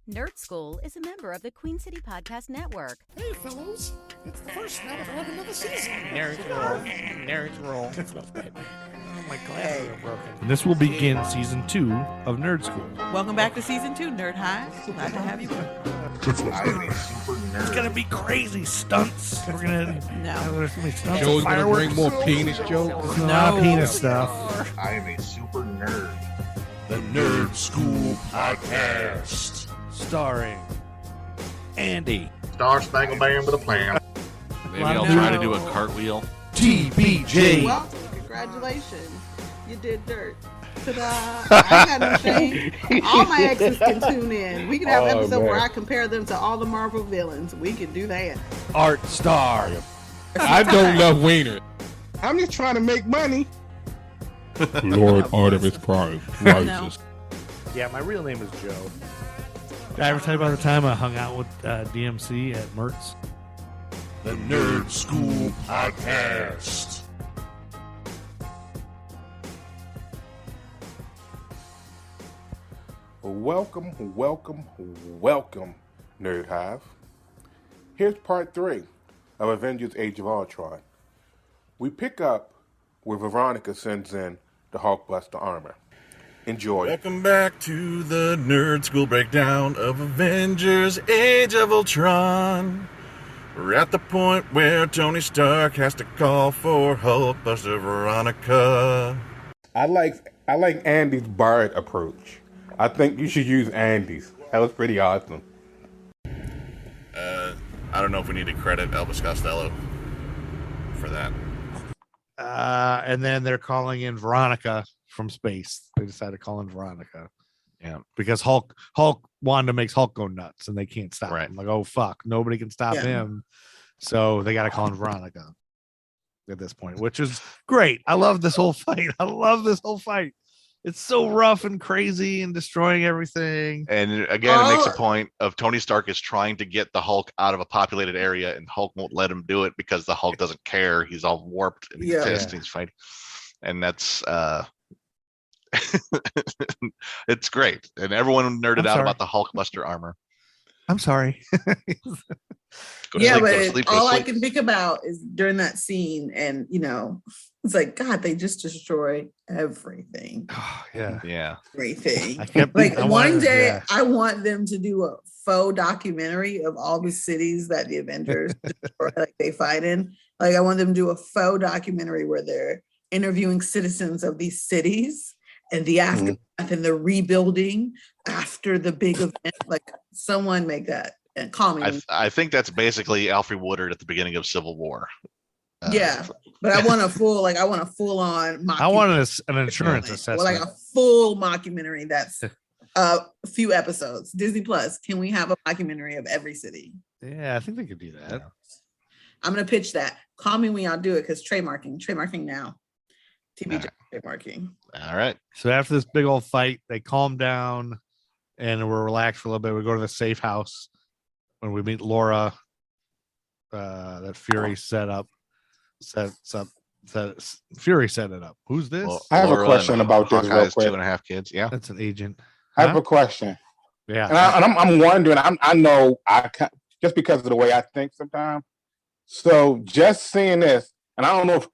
Nerd Skool is a member of the Queen City Podcast Network. Hey, fellows. It's the first night of another season. Nerds roll. Nerds roll. Oh, my glasses are broken. This will begin season 2 of Nerd Skool. Welcome back to season 2, Nerd High. Glad to have you back. It's gonna be crazy stunts. We're gonna there's gonna be stunts. Joe's gonna fireworks. bring more penis jokes. There's a lot of penis stuff. I am a super nerd. The Nerd Skool Podcast. Starring Andy, Star Spangled Banner with a plan. Maybe I'll try to do a cartwheel. TBJ. Welcome. Congratulations. You did dirt. Ta-da. I ain't got no shame. All my exes can tune in. We can have an episode where I compare them to all the Marvel villains. We can do that. Art Star. I don't love Wiener. I'm just trying to make money. Lord Artemis Prime rises. Yeah, my real name is Joe. Did I ever tell you about the time I hung out with DMC at Mertz? The Nerd Skool Podcast. Welcome, Nerd Hive. Here's part 3 of Avengers Age of Ultron. We pick up where Veronica sends in the Hulkbuster armor. Enjoy. Welcome back to the Nerd Skool breakdown of Avengers Age of Ultron. We're at the point where Tony Stark has to call for Hulkbuster Veronica. I like Andy's Bard approach. I think you should use Andy's. That was pretty awesome. I don't know if we need to credit Elvis Costello for that. And then they're calling in Veronica from space. They decided to call in Veronica. Yeah. Because Wanda makes Hulk go nuts and they can't stop him. Like, oh fuck, nobody can stop him. So they gotta call in Veronica at this point, which is great. I love this whole fight. It's so rough and crazy and destroying everything. And again, it makes a point of Tony Stark is trying to get the Hulk out of a populated area, and Hulk won't let him do it because the Hulk doesn't care. He's all warped and he's pissed and he's fighting. And that's it's great. And everyone nerded out about the Hulkbuster armor. I'm sorry. All I can think about is during that scene, and it's like, God, they just destroy everything. Oh, yeah. Everything. I want them to do a faux documentary of all the cities that the Avengers destroy, like they fight in. Like, I want them to do a faux documentary where they're interviewing citizens of these cities and the aftermath and the rebuilding after the big event. Like, someone make that and call me. I think that's basically Alfred Woodard at the beginning of Civil War. But I want a full on. I want an insurance assessment. Like a full mockumentary. That's a few episodes. Disney Plus. Can we have a mockumentary of every city? Yeah, I think they could do that. I'm gonna pitch that. Call me when y'all do it, because trademarking now. TBJ trademarking. All right. So after this big old fight, they calm down and we're relaxed for a little bit. We go to the safe house when we meet Laura. That Fury Fury set it up. Who's this? Well, I have a question about this real quick. 2.5 kids. Yeah, that's an agent. I have a question. Yeah, and I'm wondering. I know I just because of the way I think sometimes. So just seeing this, and I don't know if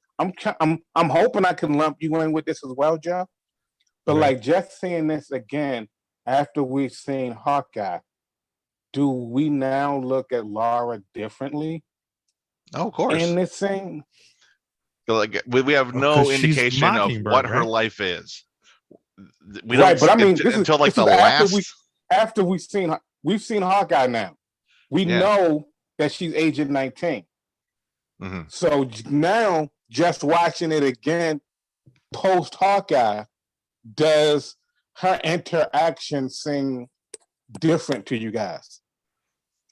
I'm hoping I can lump you in with this as well, Joe. But like just seeing this again after we've seen Hawkeye, do we now look at Laura differently? Oh, of course. In this scene, like we have no indication of what her life is. We don't. But I mean, until like the last. After we've seen Hawkeye now, we know that she's Agent 19. Mm-hmm. So now, just watching it again, post Hawkeye, does her interaction seem different to you guys?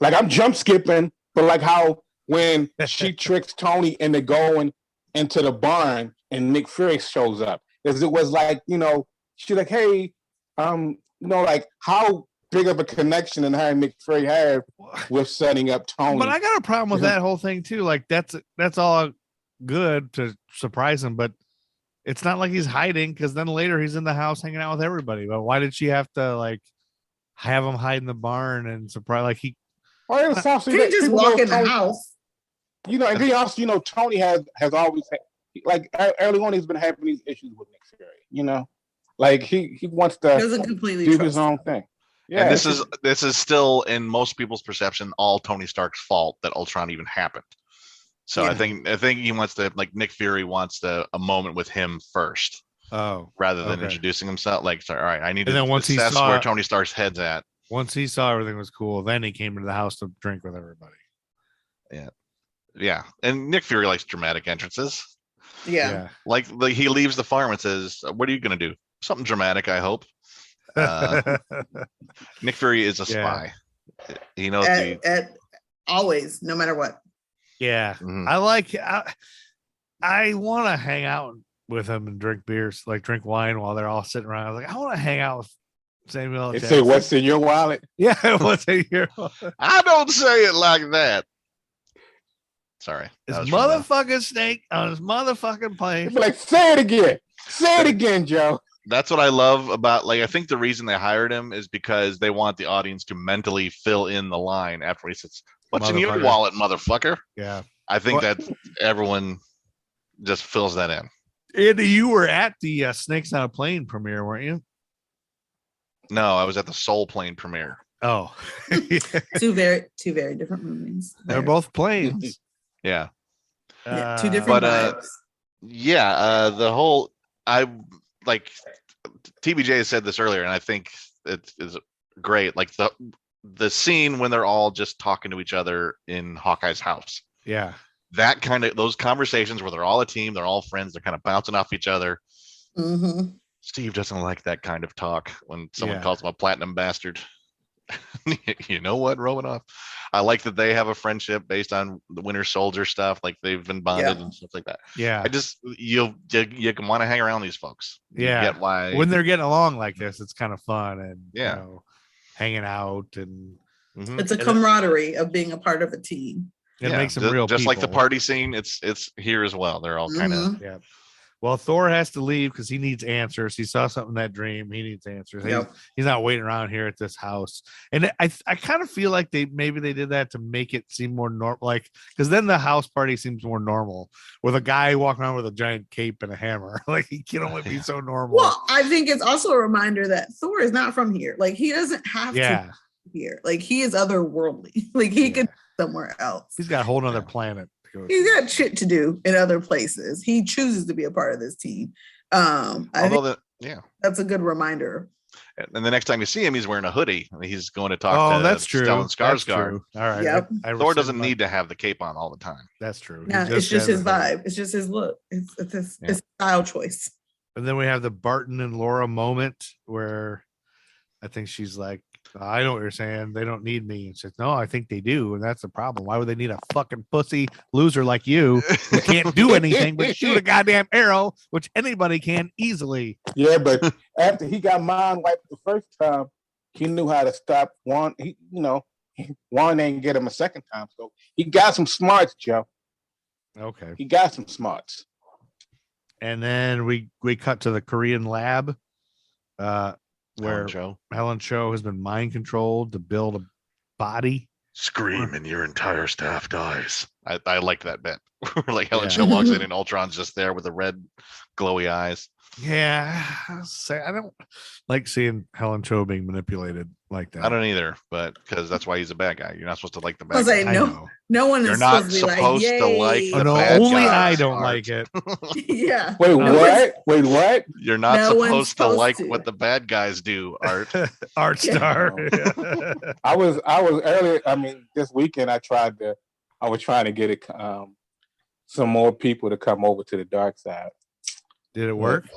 Like, I'm jump skipping, but like how when she tricks Tony into going into the barn and Nick Fury shows up, as it was like, she's like, hey, like how big of a connection and her and Nick Fury had with setting up Tony. But I got a problem with that whole thing too. Like that's all good to surprise him, but it's not like he's hiding, because then later he's in the house hanging out with everybody. But why did she have to like have him hide in the barn and surprise like he. Or in South He just walk in the house. You know, and then also, you know, Tony has always had, like early on, he's been having these issues with Nick Fury. You know, like he wants to doesn't completely do his own thing. Yeah, and this is still in most people's perception all Tony Stark's fault that Ultron even happened. So I think he wants to, like, Nick Fury wants a moment with him first. Oh, rather than introducing himself. Like, sorry, all right, I need and to then once he assess saw where Tony Stark's head's at. Once he saw everything was cool, then he came into the house to drink with everybody. Yeah, and Nick Fury likes dramatic entrances. Yeah. Like he leaves the farm and says, "What are you gonna do? Something dramatic, I hope." Nick Fury is a spy. He knows always, no matter what. Yeah, I want to hang out with him and drink beers, like drink wine while they're all sitting around. I was like, I want to hang out with Samuel. Say, what's in your wallet? Yeah, what's in your wallet? I don't say it like that. Sorry. His motherfucking snake on his motherfucking plane. Like, say it again. Say it again, Joe. That's what I love about, like, I think the reason they hired him is because they want the audience to mentally fill in the line after he says, "What's in your wallet, motherfucker?" Yeah. I think that everyone just fills that in. Andy, you were at the Snakes on a Plane premiere, weren't you? No, I was at the Soul Plane premiere. Oh. Two very different movies. They're both planes. Yeah. Two different vibes. The whole, I like, TBJ said this earlier, and I think it is great. Like the scene when they're all just talking to each other in Hawkeye's house. Yeah. That kind of, those conversations where they're all a team, they're all friends, they're kind of bouncing off each other. Mm-hmm. Steve doesn't like that kind of talk when someone calls him a platinum bastard. You know what, Romanoff? I like that they have a friendship based on the Winter Soldier stuff. Like they've been bonded and stuff like that. Yeah. I just, you can want to hang around these folks. Yeah. You get why when they're getting along like this, it's kind of fun and you know, hanging out and it's a camaraderie of being a part of a team. It makes them real just people. like the party scene. It's here as well. They're all kind of Well, Thor has to leave because he needs answers. He saw something in that dream. He needs answers. He's not waiting around here at this house. And I kind of feel like they did that to make it seem more normal. Like, because then the house party seems more normal with a guy walking around with a giant cape and a hammer. Like, he can only be so normal. Well, I think it's also a reminder that Thor is not from here. Like, he doesn't have to be here. Like, he is otherworldly. Like, he could be somewhere else. He's got a whole nother planet. He's got shit to do in other places. He chooses to be a part of this team. That's a good reminder. And the next time you see him, he's wearing a hoodie. He's going to talk to that's true. Stellan Skarsgård. All right. Yep. Thor doesn't need to have the cape on all the time. That's true. No, it's just his vibe. It's just his look. It's his style choice. And then we have the Barton and Laura moment where I think she's like, I know what you're saying. They don't need me. And says, no, I think they do. And that's the problem. Why would they need a fucking pussy loser like you who can't do anything but shoot a goddamn arrow, which anybody can easily? Yeah, but after he got mind wiped the first time, he knew how to stop one. One ain't get him a second time. So he got some smarts, Joe. Okay. He got some smarts. And then we cut to the Korean lab. Where Helen Cho has been mind controlled to build a body. Scream and your entire staff dies. I liked that bit. Like Helen Cho walks in and Ultron's just there with the red glowy eyes. Yeah, I don't like seeing Helen Cho being manipulated like that. I don't either, but because that's why he's a bad guy. You're not supposed to like the bad guy. No one is You're not supposed to like the bad only guy. I don't like it. Yeah. Wait, what? You're not supposed to like what the bad guys do, Art. Art star. I was earlier. I mean, this weekend I was trying to get some more people to come over to the dark side. Did it work?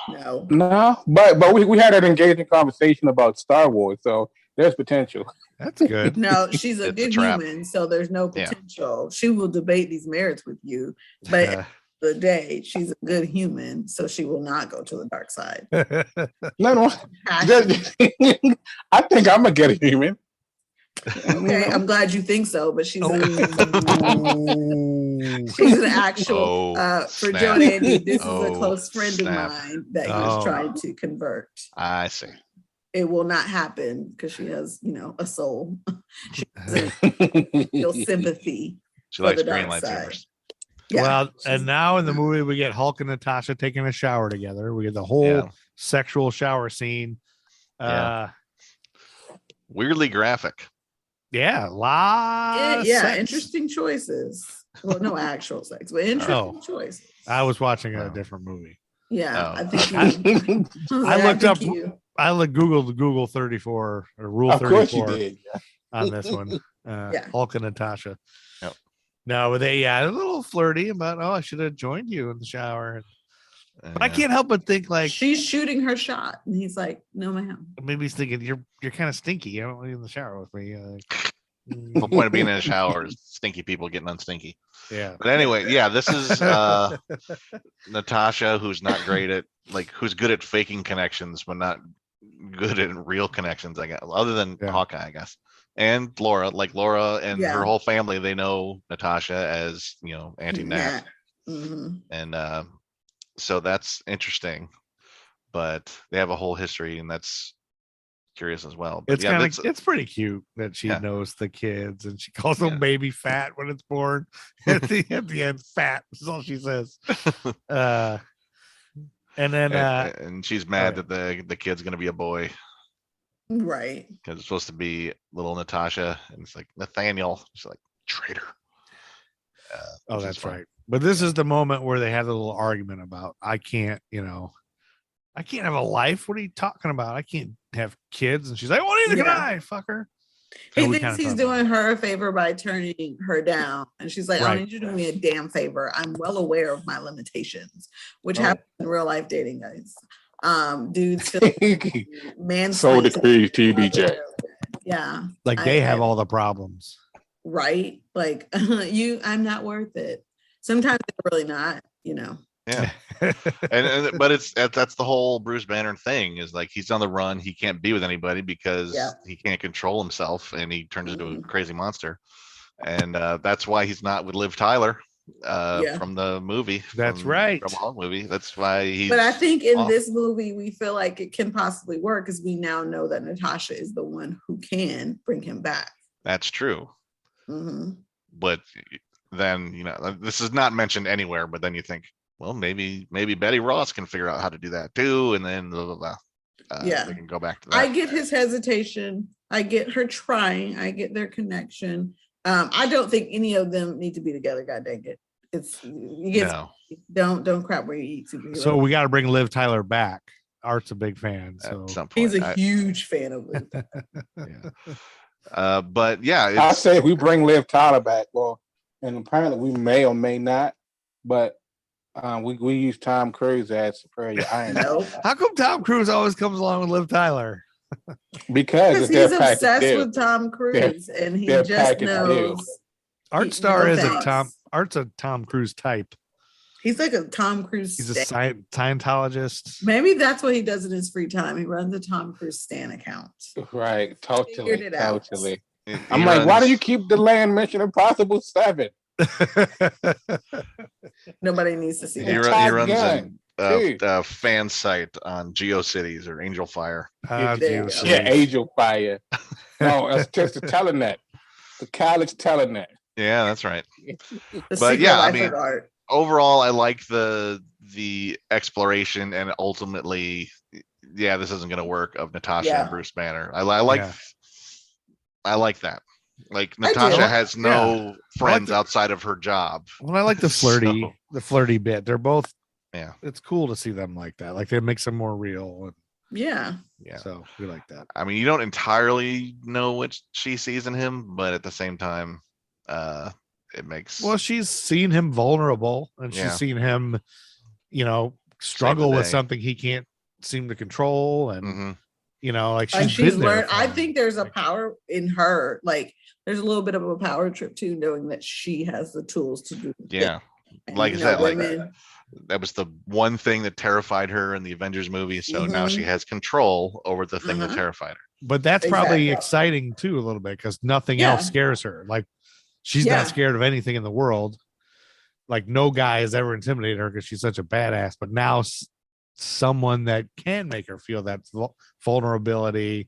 No, but we had an engaging conversation about Star Wars, so there's potential. That's good. No, she's a good human, so there's no potential. She will debate these merits with you, but at the end of the day, she's a good human, so she will not go to the dark side. No. I think I'm a good human. Okay, I'm glad you think so, but she's she's an actual for Joe and Andy. This is a close friend of mine that he's trying to convert. I see. it will not happen because she has, a soul. She doesn't feel sympathy. She for likes the green dark side. lightsabers. Yeah. Well, and now in the movie we get Hulk and Natasha taking a shower together. We get the whole Yeah. sexual shower scene. Weirdly graphic. Yeah, lot of Yeah, sex. interesting choices. Well, no actual sex, but interesting choices. I was watching a different movie. Yeah, Oh, I think I looked up. you. I Googled Google 34 or Rule Of course you 34 did. on this one. Yeah. Hulk and Natasha. Yep. No, they a little flirty about. Oh, I should have joined you in the shower. But I Yeah. can't help but think like She's shooting her shot, and he's like, "No, ma'am." maybe he's thinking you're kind of stinky. I don't want you in the shower with me. The whole point of being in a shower is stinky people getting unstinky. Yeah. But anyway, yeah, this is Natasha, who's not great at who's good at faking connections, but not good at real connections, I guess, other than Hawkeye, I guess. And Laura, Laura and her whole family, they know Natasha as, Auntie Nat. Mm-hmm. And so that's interesting. But they have a whole history, and that's curious as well. But It's it's pretty cute that she knows the kids and she calls them baby fat when it's born. At the end, fat is all she says. And then and she's mad that the kid's gonna be a boy. Right. Because it's supposed to be little Natasha, and it's like Nathaniel. She's like traitor. Oh, that's right. But this is the moment where they have a little argument about I can't have a life. What are you talking about? I can't have kids. And she's like, well, neither can I, fucker. He thinks he's doing her a favor by turning her down. And she's like, I don't need you to do me a damn favor. I'm well aware of my limitations, which happens in real life dating, guys. Dudes feel man. So decree TBJ. Yeah. Like they have all the problems. Right. Like I'm not worth it. Sometimes they're really not, Yeah. But that's the whole Bruce Banner thing is like he's on the run. He can't be with anybody because he can't control himself and he turns into a crazy monster. And that's why he's not with Liv Tyler from the movie. That's right. From the Hulk movie. That's why he's. But I think in this movie, we feel like it can possibly work because we now know that Natasha is the one who can bring him back. That's true. Mm-hmm. But then, this is not mentioned anywhere, but then you think, well, maybe Betty Ross can figure out how to do that too, and then blah, blah, blah. We can go back to that. I get his hesitation. I get her trying. I get their connection. I don't think any of them need to be together. God dang it! Don't crap where you eat. Superhero. So we got to bring Liv Tyler back. Art's a big fan, so he's a huge fan of Liv. But yeah, I say we bring Liv Tyler back. Well, and apparently we may or may not, but we use Tom Cruise as Superior Iron Man. How come Tom Cruise always comes along with Liv Tyler? Because he's obsessed with Tom Cruise, and he just knows. Art's a Tom Cruise type. He's like a Tom Cruise. He's a Scientologist. Maybe that's what he does in his free time. He runs a Tom Cruise Stan account. Right, totally. Totally. I'm like, why do you keep delaying Mission Impossible 7? Nobody needs to see that. He runs a fan site on GeoCities or Angel Fire. Angel Fire. No, it's just the Telenet. The college Telenet. Yeah, that's right. But yeah, I mean, overall, I like the exploration and ultimately, this isn't going to work of Natasha and Bruce Banner. I like that. Like Natasha has no friends outside of her job. Well, I like the flirty bit. They're both. Yeah, it's cool to see them like that. Like it makes them more real. Yeah. So we like that. I mean, you don't entirely know what she sees in him, but at the same time, it makes. Well, she's seen him vulnerable, and she's seen him, struggle with something he can't seem to control, and like she's learned. I think there's a power in her. Like there's a little bit of a power trip too, knowing that she has the tools to do. Yeah, like I said, like that was the one thing that terrified her in the Avengers movie. So now she has control over the thing that terrified her. But that's probably exciting too, a little bit, because nothing else scares her. Like she's not scared of anything in the world. Like no guy has ever intimidated her because she's such a badass. But now someone that can make her feel that vulnerability.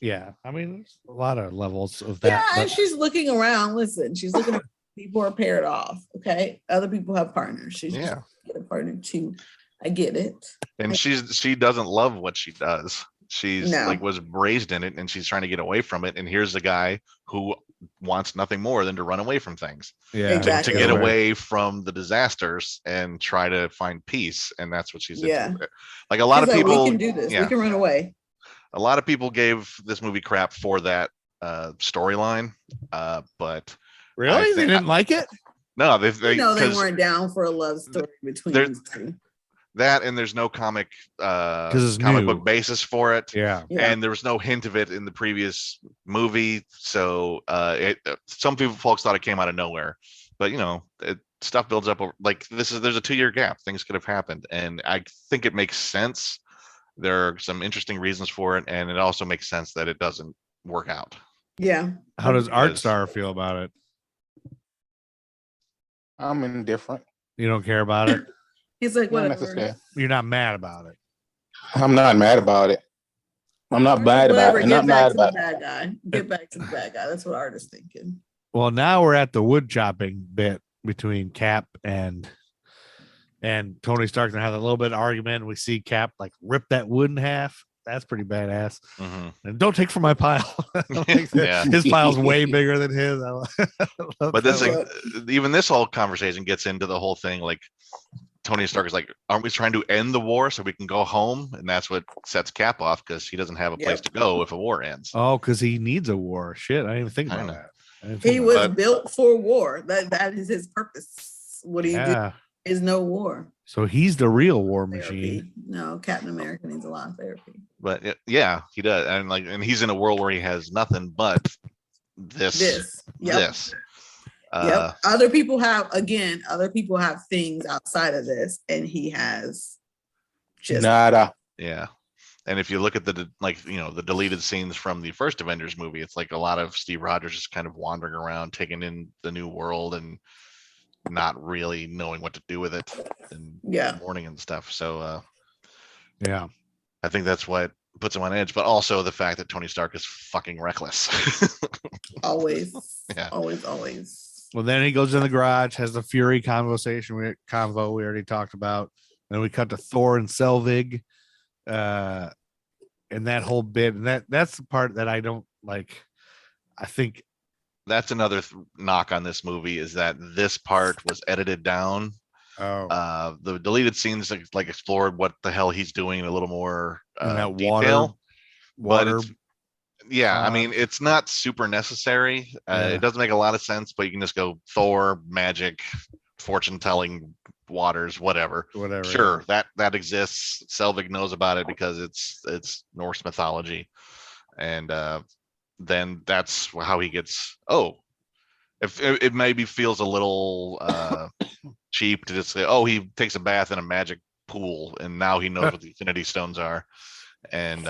Yeah, I mean, there's a lot of levels of that. Yeah, and she's looking around. Listen, she's looking at people are paired off. Okay, other people have partners. She's just get a partner too. I get it. And she doesn't love what she does. She's like was raised in it, and she's trying to get away from it. And here's a guy who wants nothing more than to run away from things. Yeah, to get away from the disasters and try to find peace. And that's what she's into. Like a lot of people, we can do this. We can run away. A lot of people gave this movie crap for that storyline, but really, they didn't like it. No, they weren't down for a love story between these two. That and there's no comic book basis for it. Yeah. And there was no hint of it in the previous movie. So some folks thought it came out of nowhere, but stuff builds up over, like there's a 2-year gap. Things could have happened, and I think it makes sense. There are some interesting reasons for it, and it also makes sense that it doesn't work out. Yeah. How does Art Star feel about it? I'm indifferent. You don't care about it? He's like, whatever. You're not mad about it. I'm not mad about it. I'm not mad about it. Get back to the bad guy. Get back to the bad guy. That's what Art is thinking. Well, now we're at the wood chopping bit between Cap and Tony Stark. They have a little bit of argument. We see Cap like rip that wood in half. That's pretty badass. Mm-hmm. And don't take from my pile. His pile's way bigger than his. But this, even this whole conversation gets into the whole thing. Like Tony Stark is like, aren't we trying to end the war so we can go home? And that's what sets Cap off, because he doesn't have a place to go if a war ends. Oh, because he needs a war. Shit, I didn't even think about that. He was built for war. That is his purpose. What do you do? Is no war. So he's the real war machine. No, Captain America needs a lot of therapy. But yeah, he does, and he's in a world where he has nothing but this. Other people have things outside of this, and he has just nada. Yeah. And if you look at the deleted scenes from the first Avengers movie, it's like a lot of Steve Rogers just kind of wandering around, taking in the new world and not really knowing what to do with it and mourning and stuff. So I think that's what puts him on edge, but also the fact that Tony Stark is fucking reckless. always. Well, then he goes in the garage, has the Fury convo we already talked about. Then we cut to Thor and Selvig, and that whole bit. And that's the part that I don't like. I think that's another knock on this movie, is that this part was edited down. The deleted scenes like explored what the hell he's doing in a little more detail. Water. I mean, it's not super necessary. It doesn't make a lot of sense, but you can just go Thor, magic, fortune telling, waters, whatever. Sure, that exists. Selvig knows about it because it's Norse mythology, and then that's how he gets. If it maybe feels a little cheap to just say, he takes a bath in a magic pool and now he knows what the Infinity Stones are and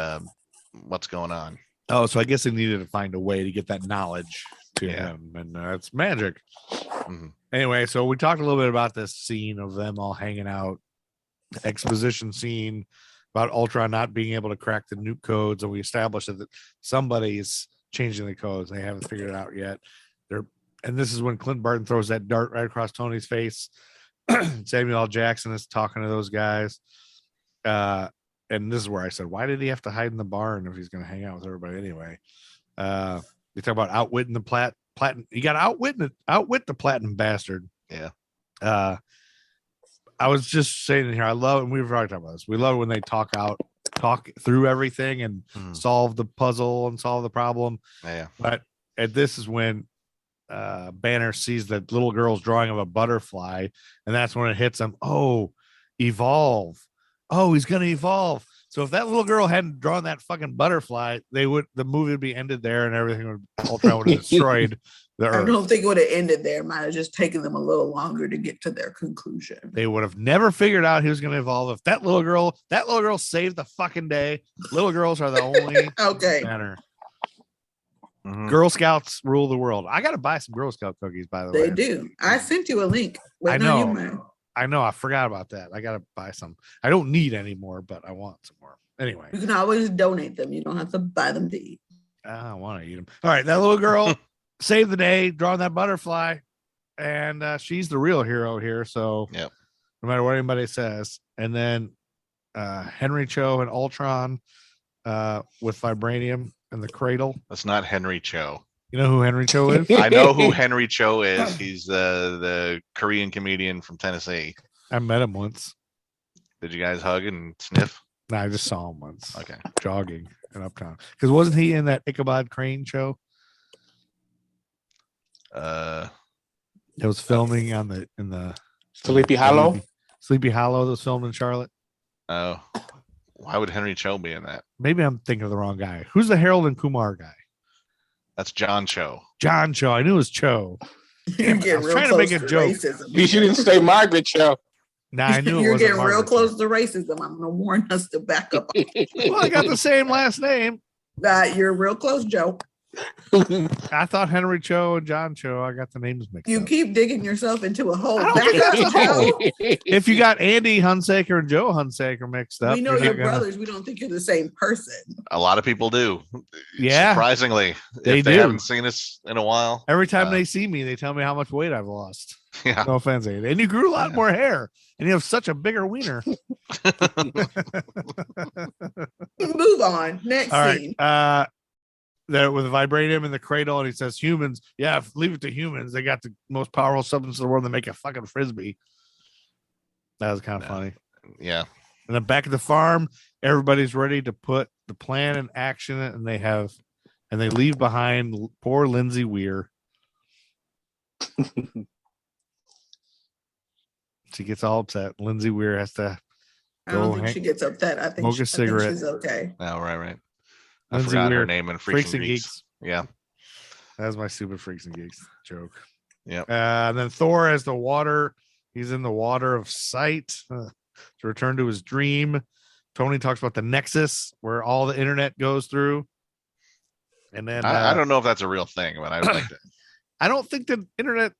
what's going on. So I guess they needed to find a way to get that knowledge to him, and it's magic. Mm-hmm. Anyway, so we talked a little bit about this scene of them all hanging out, exposition scene about Ultron not being able to crack the nuke codes, and we established that somebody's changing the codes. They haven't figured it out yet. And this is when Clint Barton throws that dart right across Tony's face. Samuel L. Jackson is talking to those guys. And this is where I said, why did he have to hide in the barn if he's going to hang out with everybody anyway? We talk about outwitting the platinum. You got to outwit the platinum bastard. Yeah. I was just saying in here, I love, and we've already talked about this. We love when they talk through everything and solve the puzzle and solve the problem. Yeah. But this is when Banner sees the little girl's drawing of a butterfly, and that's when it hits him. Evolve. He's gonna evolve. So if that little girl hadn't drawn that fucking butterfly, the movie would be ended there, and everything Ultron would have destroyed the Earth. I don't think it would have ended there. It might have just taken them a little longer to get to their conclusion. They would have never figured out he was gonna evolve if that little girl saved the fucking day. Little girls are the only Banner. Mm-hmm. Girl Scouts rule the world. I got to buy some Girl Scout cookies, by the way. They do. I sent you a link. I know. I know. I forgot about that. I gotta buy some. I don't need any more, but I want some more. Anyway, You can always donate them. You don't have to buy them to eat. I don't want to eat them. All right, that little girl saved the day, drawing that butterfly, and she's the real hero here. So, Yep. No matter what anybody says, and then Henry Cho and Ultron with vibranium and the cradle. That's not Henry Cho. You know who Henry Cho is? I know who Henry Cho is. He's the Korean comedian from Tennessee. I met him once. Did you guys hug and sniff? No, I just saw him once. Okay. Jogging in Uptown. Because wasn't he in that Ichabod Crane show? It was filming in the Sleepy Hollow. Sleepy Hollow that was filmed in Charlotte. Oh, why would Henry Cho be in that? Maybe I'm thinking of the wrong guy. Who's the Harold and Kumar guy? That's John Cho. John Cho. I knew it was Cho. You're I getting was real trying to close make a to joke. racism. You didn't say Margaret Cho. Nah, I knew it You're wasn't getting real Margaret close Cho. to racism. I'm gonna warn us to back up. Well, I got the same last name. You're real close, Joe. I thought Henry Cho and John Cho. I got the names mixed You up. keep digging yourself into a hole. I don't Back think up, that's a hole. Joe. If you got Andy Hunsaker and Joe Hunsaker mixed up, We know you're brothers. We don't think you're the same person. A lot of people do. Yeah. Surprisingly, They if they do. haven't seen us in a while. Every time they see me, they tell me how much weight I've lost. Yeah. No offense, Andy. And you grew a lot more hair, and you have such a bigger wiener. Move on. Next All scene. right. There with the vibranium in the cradle, and he says, "Humans, yeah, leave it to humans. They got the most powerful substance in the world. They make a fucking frisbee." That was kind of funny. Yeah. And then back at the farm, everybody's ready to put the plan in action, and they leave behind poor Lindsay Weir. She gets all upset. Lindsay Weir has to I don't go think hang- she gets upset. I think, smoke a I think cigarette. she's okay. Oh, right. I Lindsay forgot her Weir, name in Freaks Freaks and Geeks. Yeah. That's my stupid Freaks and Geeks joke. Yep. And then Thor has the water. He's in the water of sight to return to his dream. Tony talks about the Nexus where all the internet goes through. And then I don't know if that's a real thing, but I would like to. I don't think the internet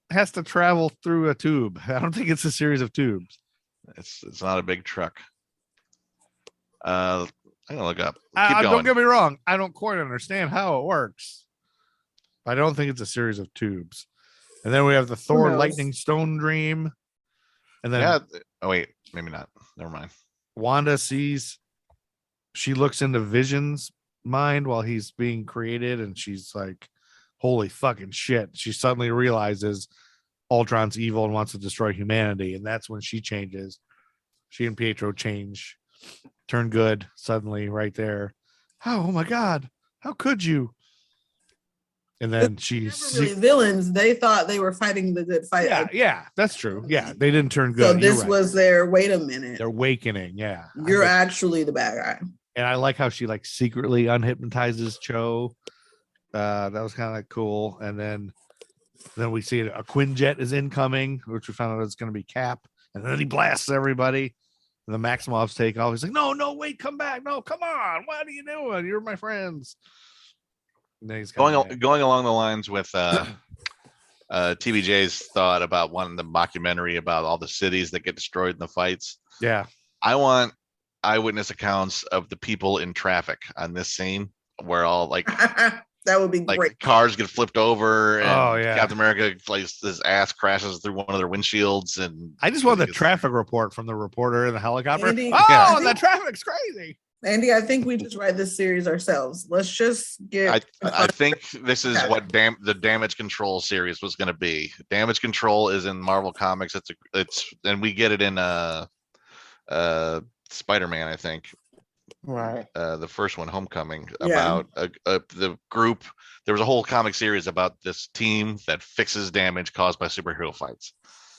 has to travel through a tube. I don't think it's a series of tubes. It's not a big truck. I'm gonna look up. Keep Don't going. get me wrong. I don't quite understand how it works. I don't think it's a series of tubes. And then we have the Thor knows? Lightning Stone dream. And then Yeah. Oh wait, maybe not. Never mind. Wanda she looks into Vision's mind while he's being created, and she's like, holy fucking shit. She suddenly realizes Ultron's evil and wants to destroy humanity. And that's when she changes. She and Pietro change, turn good suddenly right there. Oh my God. How could you? And then Never really villains. They thought they were fighting the good fight. yeah, that's true. Yeah, they didn't turn good. So You're this right. was their wait a minute. Their awakening. Yeah. You're actually the bad guy. And I like how she secretly unhypnotizes Cho. That was kind of cool. And then we see a Quinjet is incoming, which we found out it's going to be Cap. And then he blasts everybody. And the Maximovs take off. He's like, no, wait, come back. No, come on. What are you doing? You're my friends. And then he's Going along the lines with TBJ's thought about wanting the mockumentary about all the cities that get destroyed in the fights. Yeah. I want eyewitness accounts of the people in traffic on this scene where all that would be great. Cars get flipped over and yeah. Captain America his ass crashes through one of their windshields. And I just want the traffic report from the reporter in the helicopter. Andy, the traffic's crazy. Andy, I think we just write this series ourselves. Let's just get. I think this is what the Damage Control series was going to be. Damage Control is in Marvel Comics. It's and we get it in Spider-Man, I think. Right. The first one, Homecoming, about the group. There was a whole comic series about this team that fixes damage caused by superhero fights.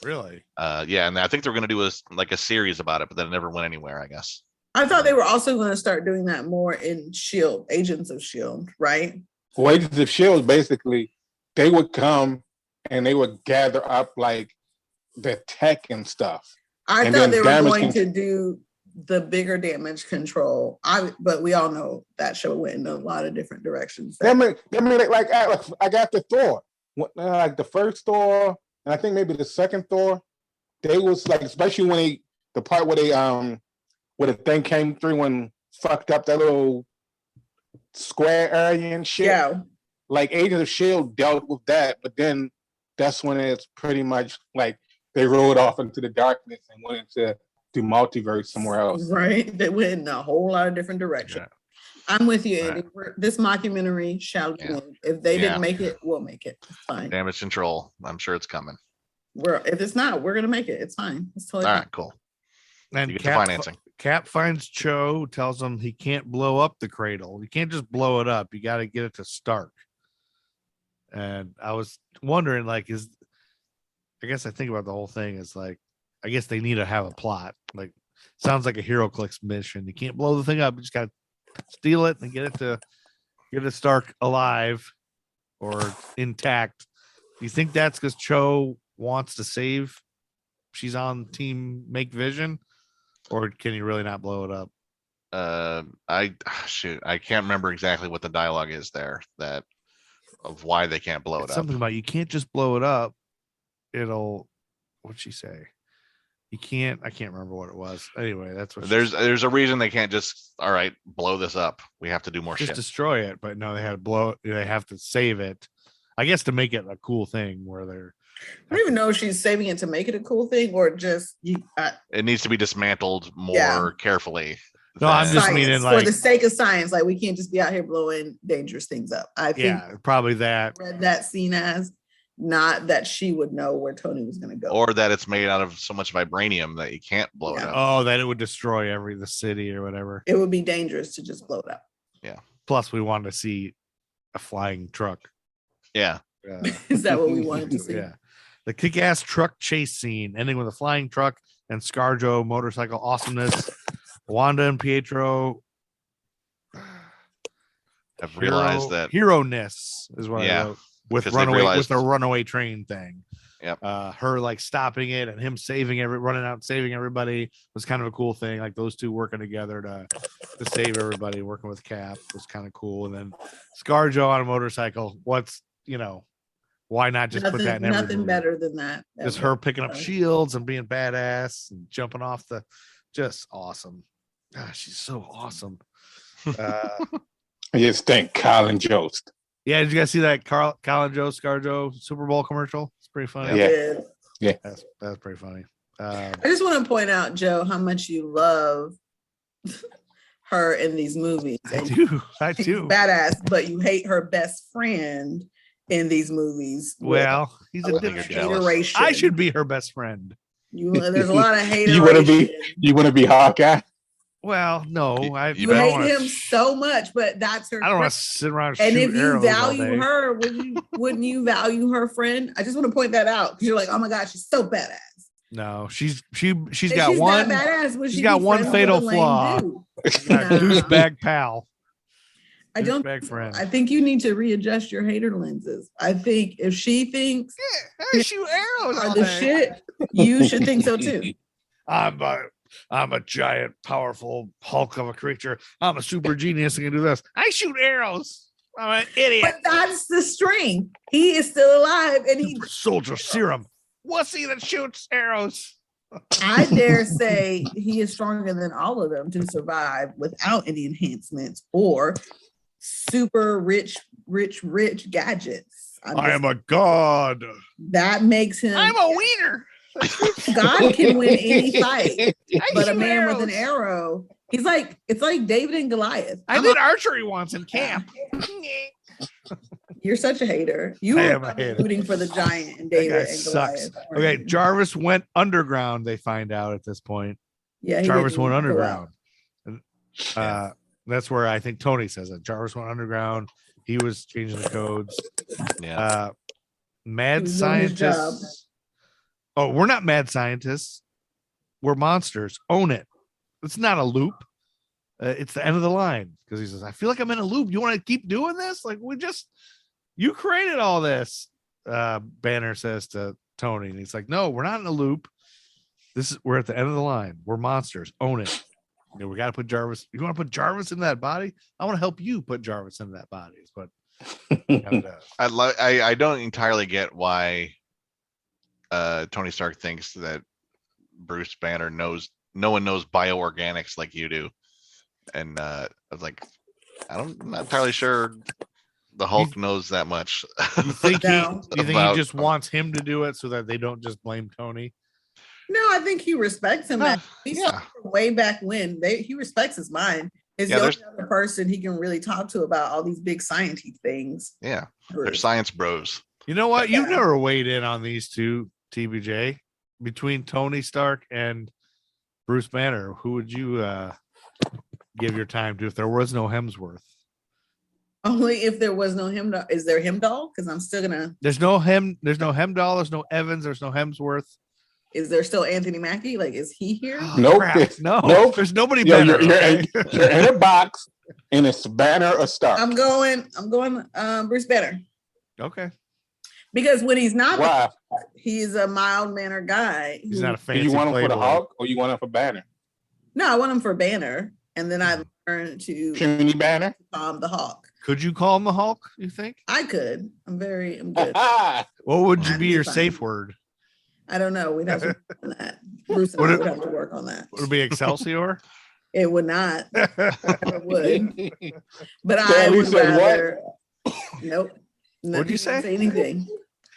Really? Yeah, and I think they were going to do a series about it, but then it never went anywhere, I guess. I thought they were also going to start doing that more in S.H.I.E.L.D., Agents of S.H.I.E.L.D., right? Well, Agents of S.H.I.E.L.D., basically, they would come and they would gather up the tech and stuff. I thought they were going to do the bigger Damage Control. But we all know that show went in a lot of different directions. I got the Thor, like the first Thor, and I think maybe the second Thor. they was like, especially when the part where where the thing came through and fucked up that little square area and shit. Yeah. Like Agents of Shield dealt with that, but then that's when it's pretty much like they rolled off into the darkness and went into the multiverse somewhere else. Right. They went in a whole lot of different directions. Yeah. I'm with you, Andy. Right. This mockumentary shall be made. If they didn't make it, we'll make it. It's fine. Damage control. I'm sure it's coming. If it's not, we're gonna make it. It's fine. It's totally all fine. right. Cool. And you get the financing. Cap finds Cho, tells him he can't blow up the cradle. You can't just blow it up. You got to get it to Stark. And I was wondering, like, I guess I think about the whole thing is like, I guess they need to have a plot. Like, sounds like a HeroClix mission. You can't blow the thing up. You just got to steal it and get it Stark alive or intact. Do you think that's because Cho wants to save? She's on team Make Vision, or can you really not blow it up? I can't remember exactly what the dialogue is there of why they can't blow it up. Something about you can't just blow it up. What'd she say? You can't. I can't remember what it was. Anyway, that's what there's a reason they can't just blow this up. We have to do more just shit. Destroy it, but no, they had to blow it. They have to save it. I guess to make it a cool thing where they're. I don't even know if she's saving it to make it a cool thing or just it needs to be dismantled more carefully. No, I'm just meaning like for the sake of science, like we can't just be out here blowing dangerous things up. I think probably that read that scene as not that she would know where Tony was going to go, or that it's made out of so much vibranium that you can't blow it up. Oh, that it would destroy the city or whatever. It would be dangerous to just blow it up. Yeah. Plus, we wanted to see a flying truck. Yeah. Is that what we wanted to see? Yeah. The kick-ass truck chase scene ending with a flying truck and ScarJo motorcycle awesomeness. Wanda and Pietro have realized that hero-ness is what I wrote with the runaway train thing. Yep. Her like stopping it and him running out and saving everybody was kind of a cool thing. Like those two working together to save everybody, working with Cap was kind of cool. And then ScarJo on a motorcycle. Why not just put that in every nothing movie? better than that. Just her picking up shields and being badass and jumping off just awesome. Gosh, she's so awesome. I just think Colin Jost. Yeah, did you guys see that Colin Jost ScarJo Super Bowl commercial? It's pretty funny. Yeah. That's pretty funny. I just want to point out, Joe, how much you love her in these movies. I do. Badass, but you hate her best friend in these movies. Well, he's a hateration. I should be her best friend. There's a lot of hateration. You want to be Hawkeye? Well, no, you hate him so much, but that's her. I don't want to sit around. And if you value her, wouldn't you value her friend? I just want to point that out because you're like, oh my gosh, she's so badass. No, she's got one. Badass, she's got one fatal flaw. Douchebag pal. I don't. Friend. I think you need to readjust your hater lenses. I think if she thinks I shoot arrows on the shit, you should think so too. I'm a giant, powerful Hulk of a creature. I'm a super genius and can do this. I shoot arrows. I'm an idiot. But that's the string. He is still alive, and he soldier serum. Wussy that shoots arrows. I dare say he is stronger than all of them to survive without any enhancements or super rich gadgets. I am a god. That makes him. I'm a wiener. God can win any fight, but a man with an arrow, it's like David and Goliath. I did archery once in camp. You're such a hater. You are rooting for the giant and David and Goliath. Okay, Jarvis went underground. They find out at this point. Yeah, Jarvis went underground. And, that's where I think Tony says it. Jarvis went underground. He was changing the codes. Yeah. Mad scientists. Oh, we're not mad scientists. We're monsters. Own it. It's not a loop. It's the end of the line because he says, I feel like I'm in a loop. You want to keep doing this? Like you created all this. Banner says to Tony, and he's like, no, we're not in a loop. We're at the end of the line. We're monsters. Own it. We got to put Jarvis. You want to put Jarvis in that body? I want to help you put Jarvis in that body. But I don't entirely get why Tony Stark thinks that Bruce Banner knows, no one knows bioorganics like you do. And I was like, I'm not entirely sure the Hulk knows that much. You think No. he just wants him to do it so that they don't just blame Tony? No, I think he respects him. He saw way back when he respects his mind. Is the only other person he can really talk to about all these big sciencey things. Yeah, they're science bros. You know what? You've never weighed in on these two, TBJ, between Tony Stark and Bruce Banner. Who would you give your time to if there was no Hemsworth? Only if there was no Hemdall. Is there Hemdall? Because I'm still gonna. There's no Hemdall. There's no Evans. There's no Hemsworth. Is there still Anthony Mackie? Like, is he here? Nope. Nope. There's nobody better. You're in a box, and it's Banner or Stark. I'm going. Bruce Banner. Okay. Because when he's not, Why? He's a mild mannered guy. He's not a fancy. Do you want him playboy. for the Hulk, or you want him for Banner? No, I want him for Banner, and then I learned to Puny Banner. The Hawk. Could you call him the Hulk? You think? I could. I'm good. What would you be your safe word? I don't know. We'd have to work on that. Bruce and I would have to work on that. Would it be Excelsior? It would not. It would. But I would rather. Nope. What'd you say? Say anything.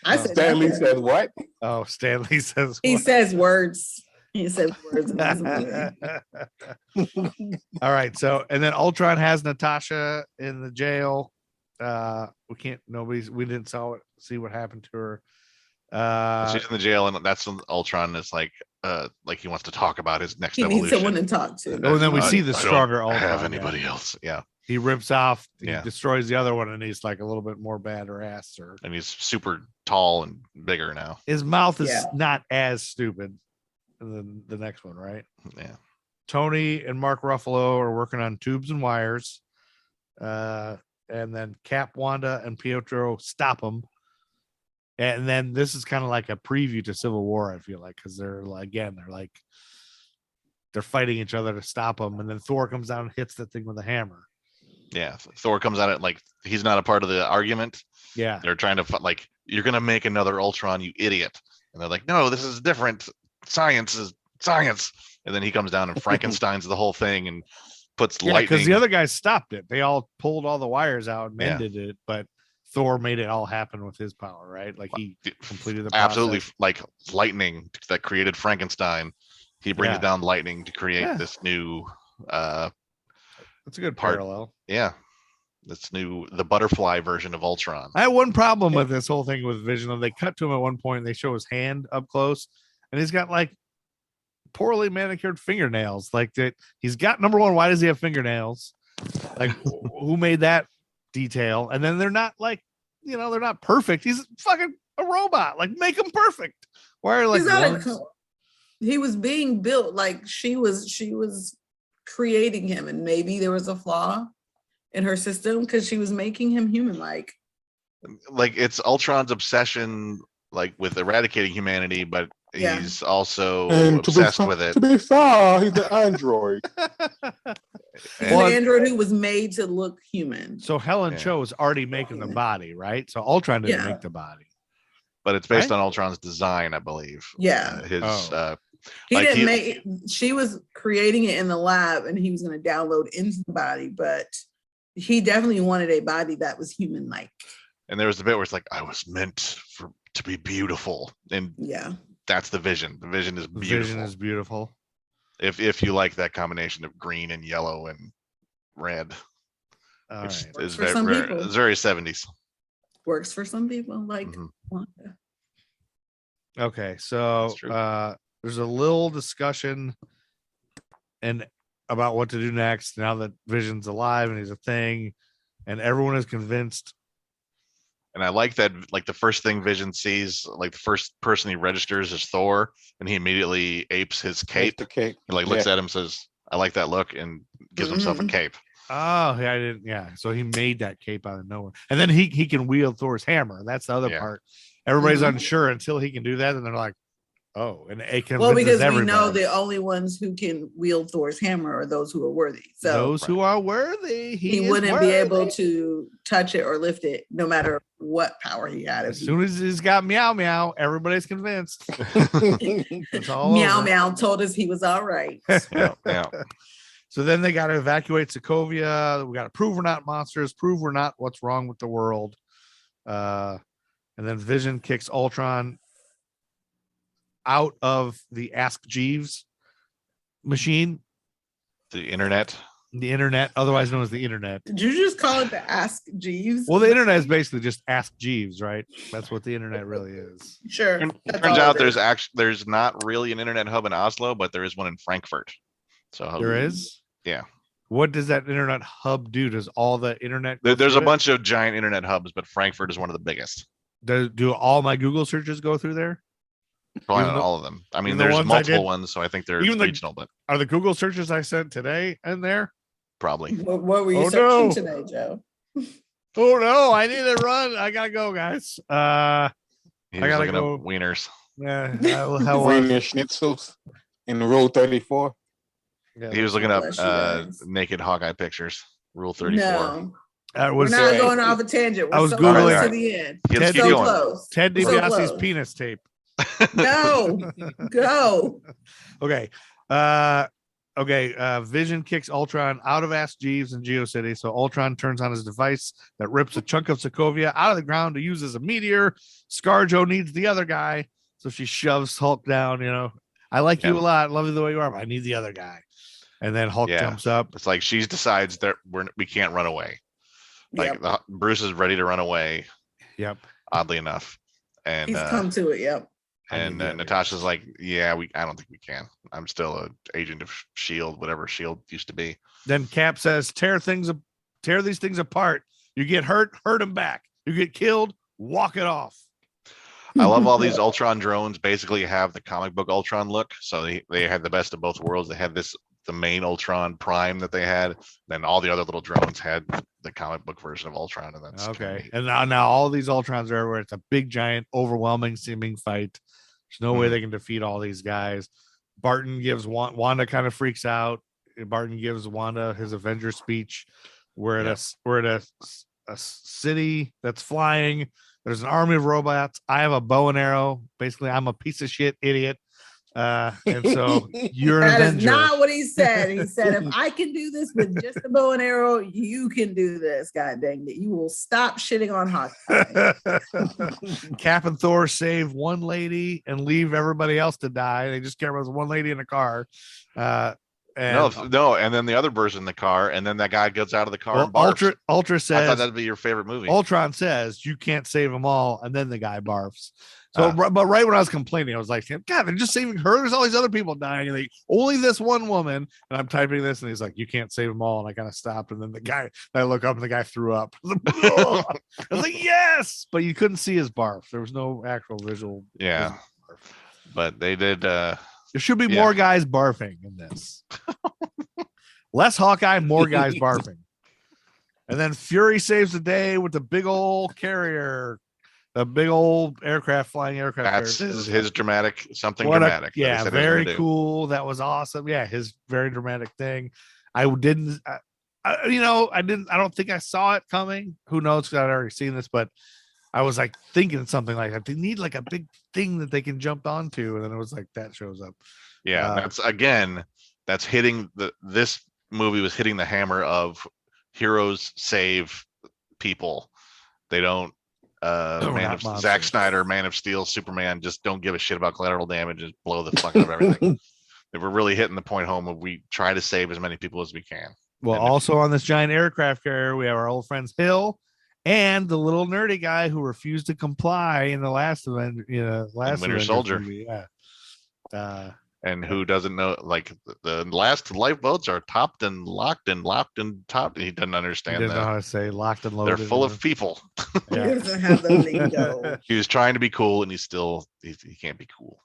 I said Stanley said what? Oh, Stanley says he what? says words. He says words in this movie. All right. So, and then Ultron has Natasha in the jail. We didn't see what happened to her. She's in the jail, and that's when Ultron is like he wants to talk about his next evolution. He needs someone to talk to. And then we see the stronger Ultron. Have anybody else? Yeah. He rips off, destroys the other one, and he's like a little bit more badass. And he's super tall and bigger now. His mouth is not as stupid than the next one, right? Yeah. Tony and Mark Ruffalo are working on tubes and wires. And then Cap, Wanda, and Pietro stop them. And then this is kind of like a preview to Civil War, I feel like, because they're fighting each other to stop them. And then Thor comes down and hits that thing with a hammer. Yeah, Thor comes at it like he's not a part of the argument. Yeah, they're trying to you're gonna make another Ultron, you idiot. And they're like, no, this is different. Science is science. And then he comes down and Frankenstein's the whole thing and puts lightning. Because the other guys stopped it. They all pulled all the wires out and mended it, but Thor made it all happen with his power, right? Like he completed the process. Absolutely, like lightning that created Frankenstein. He brings down lightning to create this new. That's a good parallel. Yeah, the butterfly version of Ultron. I had one problem with this whole thing with Vision. They cut to him at one point. And they show his hand up close, and he's got like poorly manicured fingernails. Like that, he's got number one. Why does he have fingernails? Like who made that detail? And then they're not like, they're not perfect. He's fucking a robot. Like make him perfect. Why are like he was being built like she was creating him, and maybe there was a flaw in her system because she was making him human like it's Ultron's obsession with eradicating humanity, but he's also obsessed with it. To be fair, he's an android. He's an android who was made to look human. So Helen Cho was already making the body, right? So Ultron didn't make the body, but it's based on Ultron's design, I believe. Yeah, he didn't make. She was creating it in the lab, and he was going to download into the body. But he definitely wanted a body that was human-like. And there was a bit where it's like, I was meant to be beautiful, and that's the Vision. The Vision is beautiful. Vision is beautiful. If you like that combination of green and yellow and red, which is very 70s. Works for some people, like Wanda. Okay, so there's a little discussion and about what to do next now that Vision's alive and he's a thing, and everyone is convinced. And I like that, the first thing Vision sees, the first person he registers is Thor, and he immediately apes his cape. The cape. He looks at him, says, I like that look, and gives himself a cape. Oh, yeah, I didn't. Yeah, so he made that cape out of nowhere, and then he can wield Thor's hammer. That's the other part. Everybody's unsure until he can do that, and they're like, Oh, and it Well, because we everybody. know the only ones who can wield Thor's hammer are those who are worthy. So those who are worthy, he wouldn't be able to touch it or lift it, no matter what power he had. As soon as he's got meow meow, everybody's convinced. It's all meow over. meow told us he was all right. Yeah. So then they got to evacuate Sokovia. We got to prove we're not monsters, prove we're not what's wrong with the world. And then Vision kicks Ultron out of the Ask Jeeves machine. The internet. The internet, otherwise known as the internet. Did you just call it the Ask Jeeves? Well, the internet is basically just Ask Jeeves, right? That's what the internet really is. Sure. It turns out there's not really an internet hub in Oslo, but there is one in Frankfurt. So There is? Yeah. What does that internet hub do? Does all the internet There's a bunch of giant internet hubs, but Frankfurt is one of the biggest. Do all my Google searches go through there? Probably Even not the- all of them. I mean, even the there's ones I multiple did- ones, so I think they're even the- regional, but Are the Google searches I sent today in there? probably. What were you Oh, searching no. today, Joe? Oh no, I need to run. I gotta go, guys. He's I gotta looking go. up wieners. Yeah, how Wiener schnitzels in row 34. He was looking up Bless you guys. naked Hawkeye pictures. Rule 34. No, that we're was not going off a tangent. We're I was so Googling- close to the end. Let's Ted- keep So going. close. Ted So DiBiase's close. penis tape. No, go. Okay. Vision kicks Ultron out of Ask Jeeves in GeoCity. So Ultron turns on his device that rips a chunk of Sokovia out of the ground to use as a meteor. ScarJo needs the other guy. So she shoves Hulk down. You know, I like you a lot. Love you the way you are, but I need the other guy. And then Hulk jumps up. It's like she decides that we can't run away. Like Bruce is ready to run away. Yep. Oddly enough. And He's come to it. Yep. and Natasha's like, yeah, I don't think we can. I'm still an agent of Shield, whatever Shield used to be. Then Cap says, tear these things apart. You get hurt them back. You get killed, walk it off. I love all these Ultron drones basically have the comic book Ultron look. So they had the best of both worlds. They had the main Ultron Prime that they had. Then all the other little drones had the comic book version of Ultron. And that's okay. And now all these Ultrons are everywhere. It's a big, giant, overwhelming seeming fight. There's no way they can defeat all these guys. Barton gives Wanda kind of freaks out. Barton gives Wanda his Avengers speech. We're at a city that's flying. There's an army of robots. I have a bow and arrow. Basically, I'm a piece of shit idiot. And so you're an That Avenger. is not what he said. He said, if I can do this with just a bow and arrow, you can do this. God dang it. You will stop shitting on Hawkeye. Cap and Thor save one lady and leave everybody else to die. They just care about one lady in a car. No, and then the other bird's in the car, and then that guy gets out of the car and barfs. Ultra says, I thought that'd be your favorite movie. Ultron says you can't save them all, and then the guy barfs. So, but right when I was complaining, I was like, God, they're just saving her. There's all these other people dying, and only this one woman. And I'm typing this, and he's like, you can't save them all. And I kind of stopped, and then the guy, I look up, and the guy threw up. I was like, yes, but you couldn't see his barf. There was no actual visual. Yeah, but they did. There should be more guys barfing in this. Less Hawkeye, more guys barfing. And then Fury saves the day with the big old carrier, the big old flying aircraft. That's his dramatic something What dramatic. Yeah, very cool. That was awesome. Yeah, his very dramatic thing. I don't think I saw it coming. Who knows? Because I'd already seen this, but I was like thinking something like that. They need like a big thing that they can jump onto, and then it was like that shows up. Yeah, that's hitting this movie was hitting the hammer of heroes save people. They don't. Zack Snyder, Man of Steel, Superman just don't give a shit about collateral damage. Just blow the fuck out of everything. They were really hitting the point home of we try to save as many people as we can. Well, also on this giant aircraft carrier, we have our old friends Hill and the little nerdy guy who refused to comply in the last event, last Winter Soldier. Movie. Yeah. And who doesn't know? Like the last lifeboats are topped and locked and locked and topped. He doesn't understand He doesn't that. know how to say locked and loaded. They're full of people. He doesn't have the lingo. He was trying to be cool, and he can't be cool.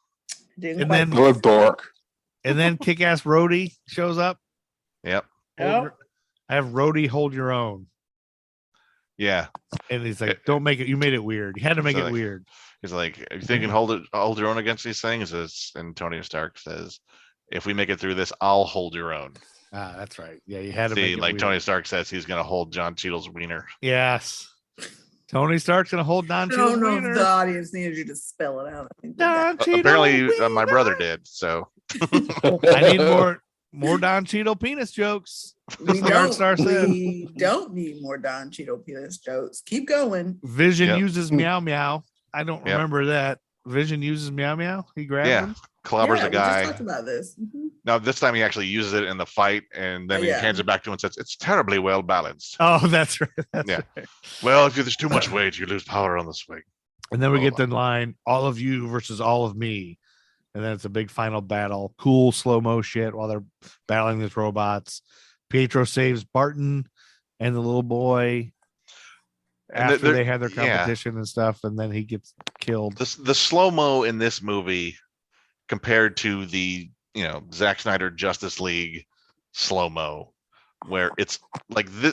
And then dork. And then Kick-Ass Rhodey shows up. Yep. I have Rhodey hold your own. Yeah. And he's like, "Don't make it. You made it weird. You had to make So, it like, weird." He's like, "You think you can hold your own against these things?" And Tony Stark says, "If we make it through this, I'll hold your own." Ah, that's right. Yeah, you had to See, make it like weird. Tony Stark says, he's gonna hold John Cheadle's wiener. Yes. Tony Stark's gonna hold Don I Cheadle's don't know wiener. if the audience needed you to spell it out. I think Don Cheadle Apparently, my wiener. brother did. So I need more Don Cheadle penis jokes. we Stark Star said. we don't need more Don Cheadle penis jokes. Keep going. Vision Yep. uses meow meow. I don't Yep. remember that. Vision uses meow meow. He grabs yeah, him. clobbers Yeah, a we just guy. talked about this. Mhm. Now this time he actually uses it in the fight, and then he Yeah. hands it back to him and says, "It's terribly well balanced." Oh, that's right. That's Yeah. right. Well, if there's too much weight, you lose power on the swing. And then we Oh, get the line, all of you versus all of me. And then it's a big final battle. Cool slow-mo shit while they're battling these robots. Pietro saves Barton and the little boy And after they're- they had their yeah. competition and stuff, and then he gets killed. The slow-mo in this movie compared to the Zack Snyder Justice League slow-mo, where it's like the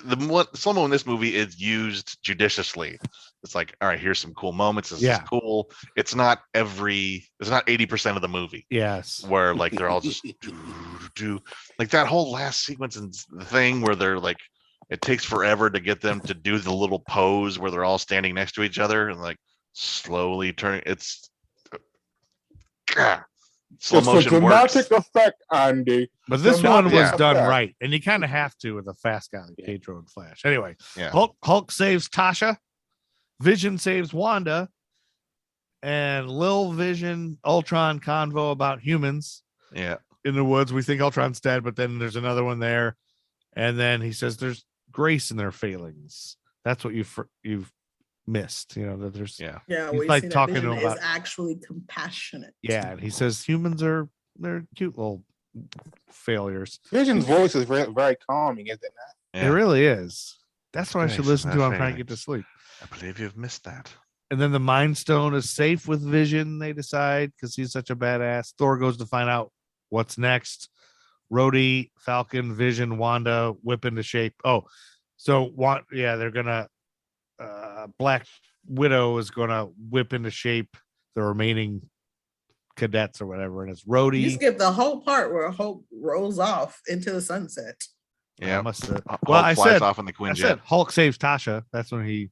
slow-mo in this movie is used judiciously. It's like, all right, here's some cool moments. This is cool. It's not 80% of the movie Yes. where like they're all just do like that whole last sequence and the thing where they're like, it takes forever to get them to do the little pose where they're all standing next to each other and like slowly turning. It's slow It's a motion works. dramatic effect, Andy. But this Dramatic one was effect. done right. And you kind of have to with a fast guy like Pietro and Flash. Anyway, Yeah. Hulk saves Tasha. Vision saves Wanda. And Lil Vision, Ultron convo about humans. Yeah. In the woods. We think Ultron's dead, but then there's another one there. And then he says there's grace in their failings. That's what you've missed. That there's yeah. He's We like see that talking to Vision him about is actually compassionate. yeah, and he says humans they're cute little failures. Vision's voice is very, very calming, is it not? It really is. That's what I should Grace listen in to. their I'm trying to get to failings. sleep. I believe you've missed that. And then the Mind Stone is safe with Vision, they decide, because he's such a badass. Thor goes to find out what's next. Rhodey, Falcon, Vision, Wanda whip into shape. Oh, so they're gonna Black Widow is gonna whip into shape the remaining cadets or whatever, and it's Rhodey. You skip the whole part where Hulk rolls off into the sunset. Yeah. Hulk I flies off in the Quinjet. I said Hulk saves Tasha. That's when he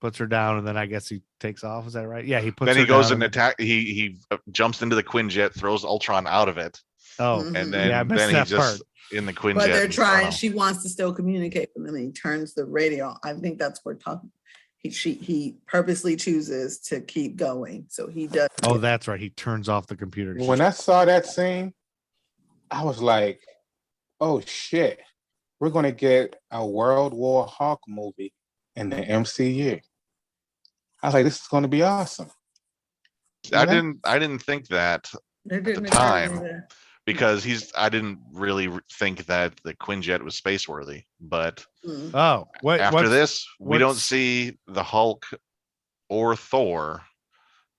puts her down, and then I guess he takes off. Is that right? Yeah, he puts. Then her he goes down and attack. He jumps into the Quinjet, throws Ultron out of it, Oh, and yeah, I then missed he that just part. in the Quinjet. But they're and- trying. oh. She wants to still communicate with them. And he turns the radio. I think that's where talking. He purposely chooses to keep going, so he does. Oh, that's right. He turns off the computer. When I saw that scene, I was like, "Oh shit, we're gonna get a World War Hulk movie in the MCU." I was like, "This is gonna be awesome." I didn't think that They didn't the time. either. because I didn't really think that the Quinjet was space worthy, but Mm. Oh, what? after this, we don't what's- see the Hulk or Thor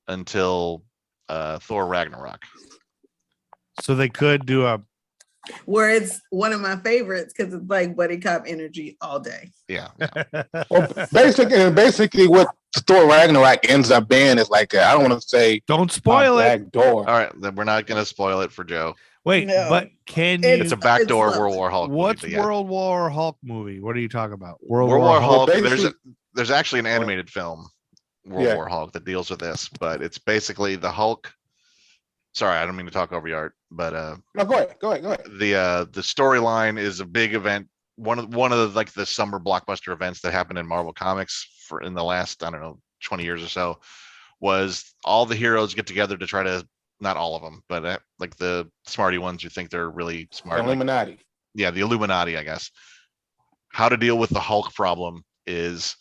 until Thor Ragnarok. So they could do a. Where it's one of my favorites because it's like buddy cop energy all day. Yeah. Well, basically, what Thor Ragnarok ends up being is like I don't want to say Don't spoil it. back door. All right, then we're not going to spoil it for Joe. Wait, No. but can you? It's a backdoor it's World War Hulk. movie, What's but yeah. World War Hulk movie? What are you talking about? World War Hulk? basically- There's actually an animated film, World Yeah. War Hulk, that deals with this, but it's basically the Hulk. Sorry, I don't mean to talk over your art, but No, go ahead. the storyline is a big event. One of the like the summer blockbuster events that happened in Marvel Comics for in the last 20 years or so was all the heroes get together to try to, not all of them, but like the smarty ones who think they're really smart. like- Illuminati. yeah, the Illuminati, I guess. How to deal with the Hulk problem is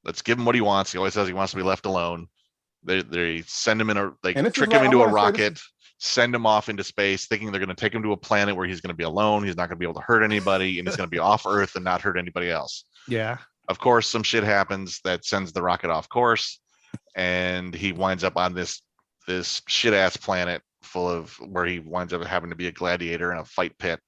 let's give him what he wants. He always says he wants to be left alone. They send him And this is trick what him I into a wanna say, this rocket, send him off into space, thinking they're going to take him to a planet where he's going to be alone. He's not going to be able to hurt anybody, and he's going to be off Earth and not hurt anybody else. Yeah. Of course, some shit happens that sends the rocket off course, and he winds up on this shit ass planet full of where he winds up having to be a gladiator in a fight pit,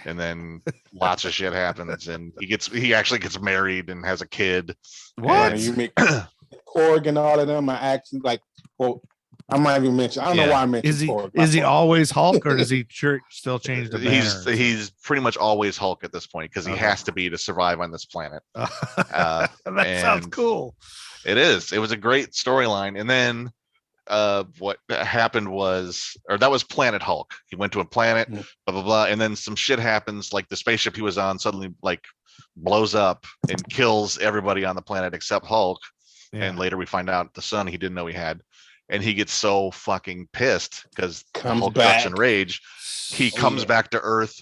and then lots of shit happens, and he actually gets married and has a kid. What? You make Korg and all of them are actually like, well, I might even mention. I don't know why I mentioned Korg. Is he always Hulk, or does he still change the banner? He's pretty much always Hulk at this point because he has to be to survive on this planet. That sounds cool. It is. It was a great storyline, and then what happened was, or that was Planet Hulk. He went to a planet, blah blah blah, and then some shit happens. Like the spaceship he was on suddenly like blows up and kills everybody on the planet except Hulk. And later we find out the son he didn't know he had. And he gets so fucking pissed because Hulk ducks in rage. He comes back to Earth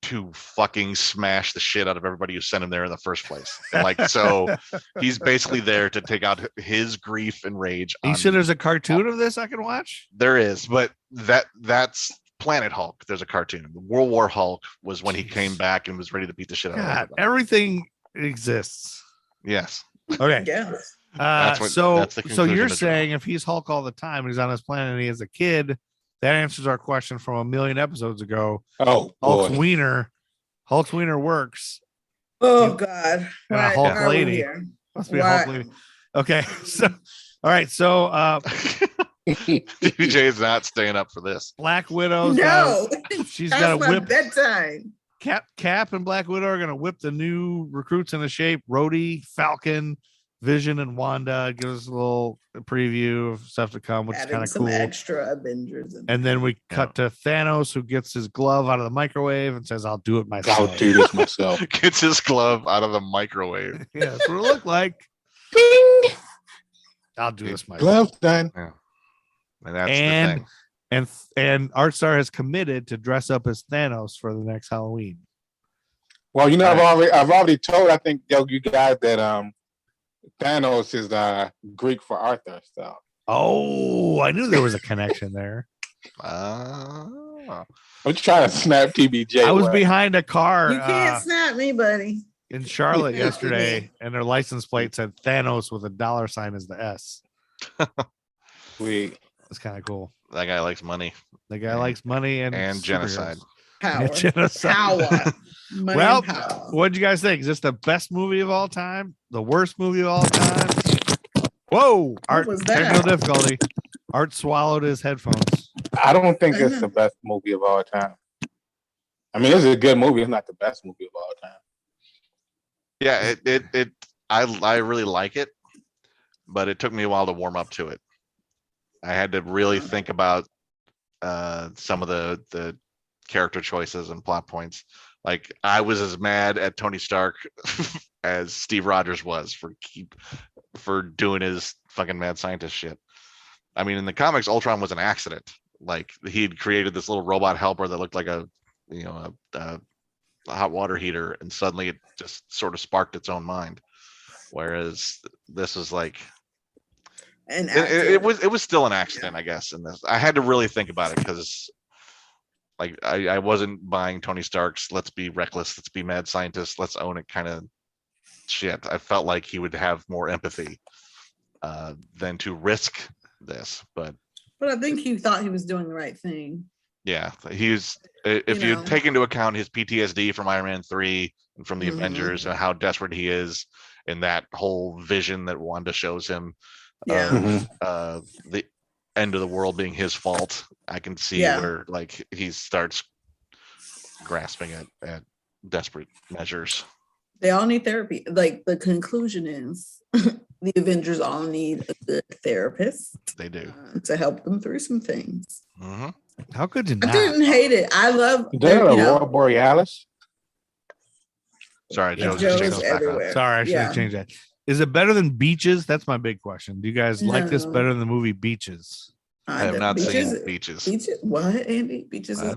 to fucking smash the shit out of everybody who sent him there in the first place. And like, so he's basically there to take out his grief and rage. You sure there's a cartoon of this I can watch? There is, but that's Planet Hulk. There's a cartoon. World War Hulk was when he came back and was ready to beat the shit out of everybody. Everything exists. Yes. Okay. Yes. So you're saying if he's Hulk all the time and he's on his planet and he has a kid, that answers our question from 1,000,000 episodes ago. Hulk's wiener works. Oh God. And a Hulk lady. Must be a Hulk lady. Okay. So all right. So DJ is not staying up for this. Black Widow's she's got a whip bedtime. Cap and Black Widow are gonna whip the new recruits into shape. Rhodey, Falcon, Vision, and Wanda. Give us a little preview of stuff to come, which is kind of cool. Extra Avengers. And then we cut to Thanos, who gets his glove out of the microwave and says, "I'll do it myself." I'll do this myself. Gets his glove out of the microwave. Yeah, that's what it looked like. Ding! I'll do this myself. Glove done. Yeah. And that's the thing. And Artstar has committed to dress up as Thanos for the next Halloween. Well, you know, I've already told I think you guys that Thanos is Greek for Arthur. So I knew there was a connection there. I'm trying to snap TBJ. I was behind a car. You can't snap me, buddy. In Charlotte yesterday, and their license plate said Thanos with a $sign as the S. Sweet. It's kind of cool. That guy likes money. The guy likes money and genocide. Power. Power. Money well, and power. What did you guys think? Is this the best movie of all time? The worst movie of all time? Whoa! Art, technical difficulty. Art swallowed his headphones. I don't think it's the best movie of all time. I mean, it's a good movie. It's not the best movie of all time. Yeah, I really like it, but it took me a while to warm up to it. I had to really think about some of the character choices and plot points. Like I was as mad at Tony Stark as Steve Rogers was for doing his fucking mad scientist shit. I mean, in the comics, Ultron was an accident. Like he'd created this little robot helper that looked like a hot water heater, and suddenly it just sort of sparked its own mind. Whereas this was like it was still an accident, I guess. In this, I had to really think about it because, like, I wasn't buying Tony Stark's "let's be reckless, let's be mad scientists, let's own it" kind of shit. I felt like he would have more empathy than to risk this. But I think he thought he was doing the right thing. Yeah, he's. If you take into account his PTSD from Iron Man 3 and from the Avengers and how desperate he is, and that whole vision that Wanda shows him. The end of the world being his fault, I can see where like he starts grasping at desperate measures. They all need therapy. Like the conclusion is the Avengers all need a good therapist. They do to help them through some things. How could you not? I didn't hate it. I love Aurora Borealis. Sorry, Joe's everywhere. Sorry, I should have changed that. Is it better than Beaches? That's my big question. Do you guys like this better than the movie Beaches? I have not seen Beaches. What, Andy? Beaches is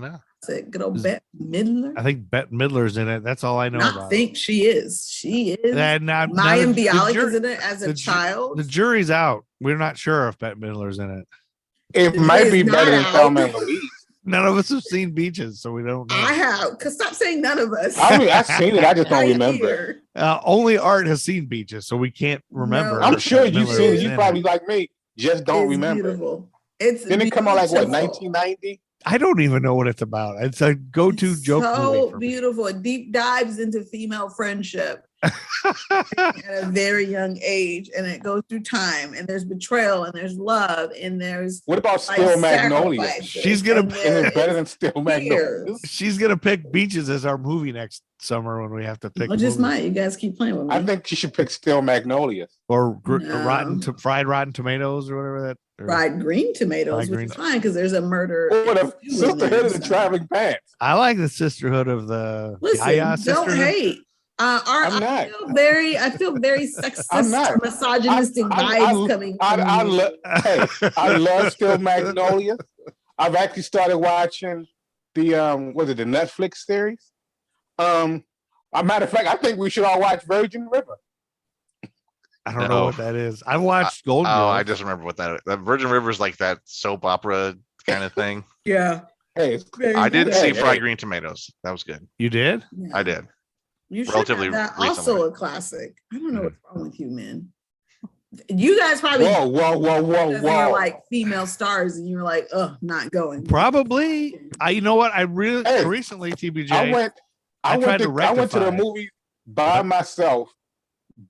good old Bette Midler. I think Bette Midler's in it. That's all I know about. I think she is. She is. Mayim Bialik is in it as a child. The jury's out. We're not sure if Bette Midler's in it. It might be better than Thelma and Louise. None of us have seen Beaches, so we don't know. I have. Because stop saying none of us. I mean, I've seen it. I just don't remember. Only Art has seen Beaches, so we can't remember. No. I'm sure you've seen it. You probably like me, just don't remember. Beautiful. It's Didn't it come out like what, beautiful. 1990? I don't even know what it's about. It's a go-to It's joke so movie for me. beautiful. It deep dives into female friendship at a very young age, and it goes through time, and there's betrayal, and there's love, and there's What about Steel Magnolia? sacrifices, She's gonna- and Is there it better is than Steel Magnolia? tears. She's gonna pick Beaches as our movie next summer when we have to pick. Well, just movies. might. You guys keep playing with me. I think she should pick Steel Magnolia. Or No. fried rotten tomatoes or whatever that. Or, Fried green tomatoes, Fried which green- is fine because there's a murder. Or the in stew in Sisterhood there, of the so. Traveling Pants. I like the Sisterhood of the Listen, Yaya don't Sisterhood. hate. I'm not. I feel very I'm sexist, not. misogynistic vibes coming from you. I love Steel Magnolia. I've actually started watching the the Netflix series. A matter of fact, I think we should all watch Virgin River. I don't know what that is. I watched Golden Oh, Girls. I just remember what that Virgin River is, like that soap opera kind of thing. Yeah. Hey, I did see hey, Fried hey. Green Tomatoes. That was good. You did? Yeah. I did. You should relatively have that. recently. Also a classic. I don't know what's wrong with you, man. You guys probably Whoa. because they were like female stars, and you were like, "Oh, not going." Probably. You know what? I really Hey, recently, TBJ. I went tried to to the rectify. movie by myself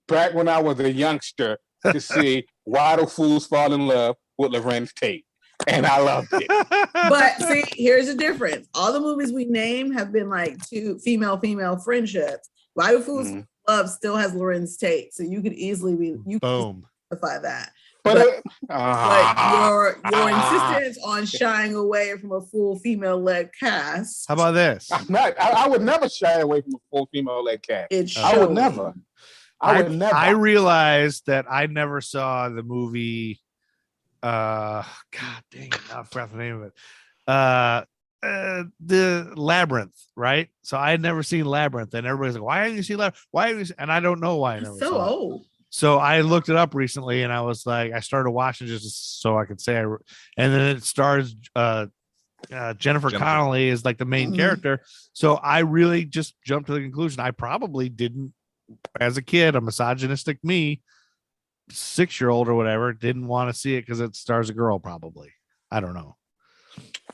back when I was a youngster to see Why Do Fools Fall in Love with Lorenz Tate, and I loved it. But see, here's the difference. All the movies we name have been like two female friendships. Why Do Fools Love still has Lorenz Tate, so you could easily be Boom. justify that. But Your insistence on shying away from a full female-led cast. How about this? I'm not. I would never shy away from a full female-led cast. It I would showed. never. I would never. I realized that I never saw the movie. God dang it! I forgot the name of it. The Labyrinth, right? So I had never seen Labyrinth, and everybody's like, "Why haven't you seen Labyrinth? Why?" And I don't know why I never So saw it. old. So I looked it up recently, and I was like, I started watching just so I could say, and then it stars Jennifer Connelly is like the main character. So I really just jumped to the conclusion I probably didn't, as a kid, a misogynistic me, 6-year-old or whatever, didn't want to see it because it stars a girl. Probably, I don't know.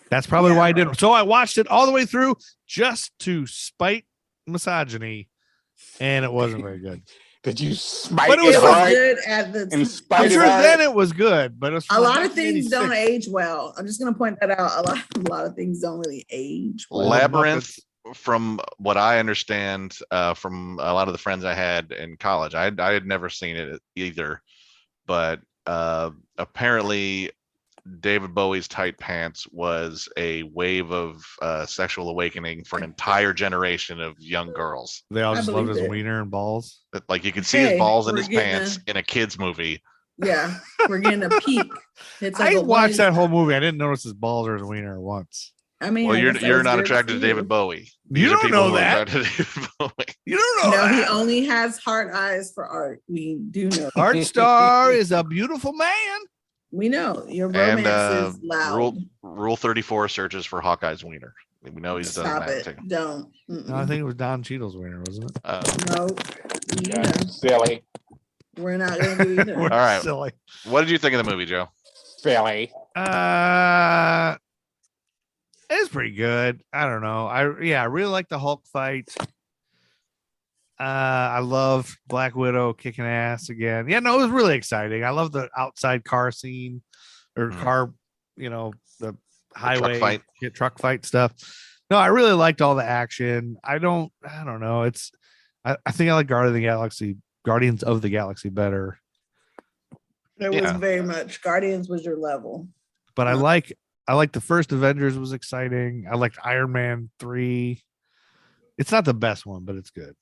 That's probably why I didn't. So I watched it all the way through just to spite misogyny, and it wasn't very good. Did you spite But it was good at the in I'm spite sure of then it was good, but it was a lot of things 1986. don't age well. I'm just gonna point that out. A lot of things don't really age well. Labyrinth, from what I understand, from a lot of the friends I had in college, I had never seen it either, but apparently David Bowie's Tight Pants was a wave of sexual awakening for an entire generation of young girls. They all I just loved believe his it. wiener and balls. Like you could see Hey, his balls in we're his getting pants in a kid's movie. Yeah, we're getting a peek. It's like I a watched one- that whole movie. I didn't notice his balls or his wiener once. I mean, Well, I you're guess that you're was not good attracted for to David Bowie. You These are don't people know who are that. attracted to David Bowie. You don't know No, he that. only has hard eyes for art. We do know. Art Star is a beautiful man. We know your And romance is loud. Rule 34 searches for Hawkeye's wiener. We know he's done Stop that it. too. Don't. No, I think it was Don Cheadle's wiener, wasn't it? No. Yeah, No. silly. We're not gonna do either. We're All right. silly. What did you think of the movie, Joe? Silly. It's pretty good. I don't know. I really like the Hulk fight. I love Black Widow kicking ass again. Yeah, no, it was really exciting. I love the outside car scene or car, the highway fight. truck fight stuff. No, I really liked all the action. I don't know. I think I like Guardians of the Galaxy better. There was very much. Guardians was your level. But I like the first Avengers was exciting. I liked Iron Man 3. It's not the best one, but it's good.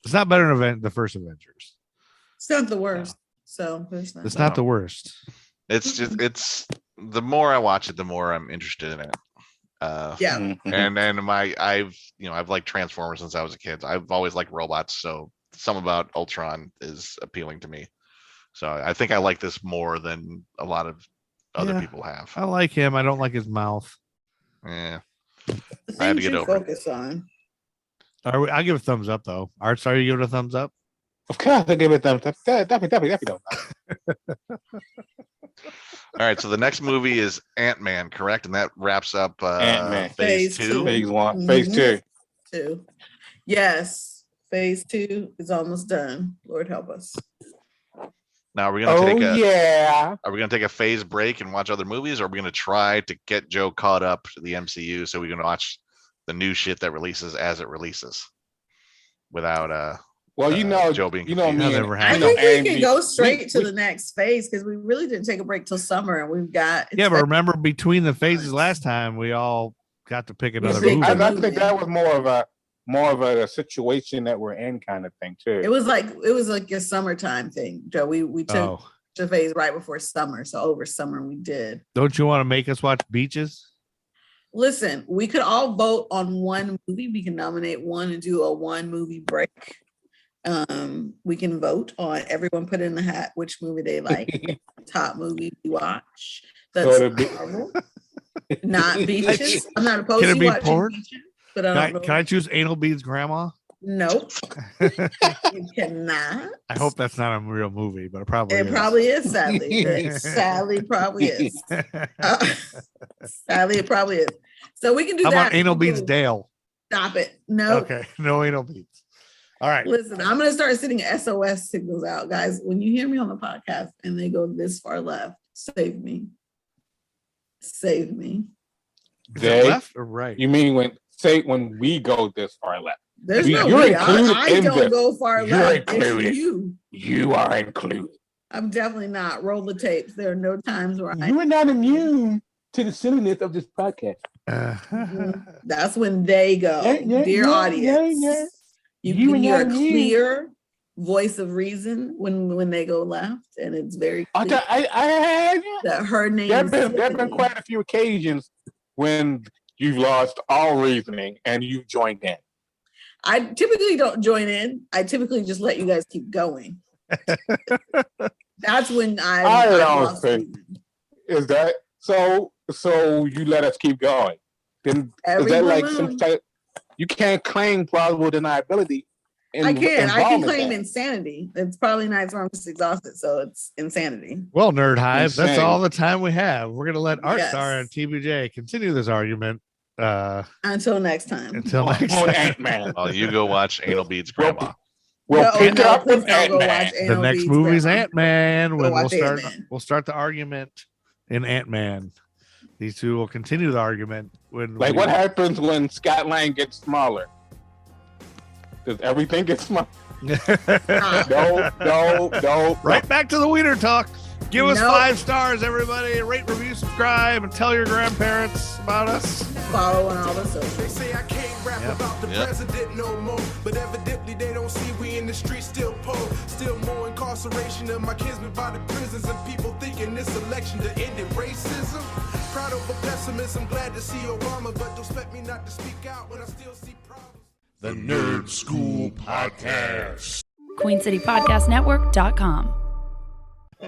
It's not better than the first Avengers. It's not the worst. So there's not. It's not the worst. It's just the more I watch it, the more I'm interested in it. Yeah. And I've liked Transformers since I was a kid. I've always liked robots, so something about Ultron is appealing to me. So I think I like this more than a lot of other people have. I like him. I don't like his mouth. Yeah. The I had to things get you over it. focus on. I'll give a thumbs up though. Art, sorry, you give it a thumbs up. Of course, I give it them. Definitely. All All right, so the next movie is Ant-Man, correct? And that wraps up Ant-Man. phase Phase 2. Phase 1, Phase 2. 2. Yes, phase 2 is almost done. Lord help us. Now are we gonna yeah. are we gonna take a phase break and watch other movies, or are we gonna try to get Joe caught up to the MCU so we can watch the new shit that releases as it releases without Well, Joe being me and I think we can go straight to the next phase because we really didn't take a break till summer, and we've got. Yeah, but remember between the phases last time, we all got to pick another movie. I think that was more of a situation that we're in kind of thing too. It was like a summertime thing, Joe. We took the phase right before summer, so over summer we did. Don't you want to make us watch Beaches? Listen, we could all vote on one movie. We can nominate one and do a 1 movie break. We can vote on everyone put in the hat which movie they like. Top movie we watch. That's Marvel. Not Beaches. I'm not opposed to watching porn? Beaches, but I don't know. Can I choose Anal Beads Grandma? Nope. You cannot. I hope that's not a real movie, but it probably is. Sadly. Sadly, probably is. Sadly, it probably is. So we can do How that. about Anal Beads Dale? Stop it. No. Okay. No anal beads. All right. Listen, I'm going to start sending SOS signals out, guys. When you hear me on the podcast and they go this far left, save me. Save me. Left or right? You mean when we go this far left? There's no way. I don't go far left. Included. It's you are included. I'm definitely not. Roll the tapes. There are no times where you are not immune to the silliness of this podcast. That's when they go. Dear audience. You can hear a clear voice of reason when they go left, and it's very clear that her name. There've been quite a few occasions when you've lost all reasoning and you've joined in. I typically don't join in. I typically just let you guys keep going. That's when I don't think. Is that so? So you let us keep going. Then is that like some type? You can't claim plausible deniability. I can claim insanity. It's probably nights where I'm just exhausted, so it's insanity. Well, Nerd Hive, that's all the time we have. We're gonna let Art Star and TBJ continue this argument. Until next time. Until next time. Ant-Man. Oh, you go watch Anal Beads Grandma. We'll pick up with Ant-Man. The next movie's Ant-Man. We'll start the argument in Ant-Man. These two will continue the argument what happens when Scott Lang gets smaller? Does everything get smaller? No. Right back to the Wiener Talk. Give us 5 stars, everybody. Rate, review, subscribe, and tell your grandparents about us. Follow on all the socials. They say I can't rap about the president no more, but evidently they don't see we in the streets still poor. Still more incarceration of my kinsmen by the prisons, and people thinking this election to end racism. Proud over pessimism, glad to see Obama, but don't expect me not to speak out when I still see problems. The Nerd School Podcast. QueenCityPodcastNetwork.com.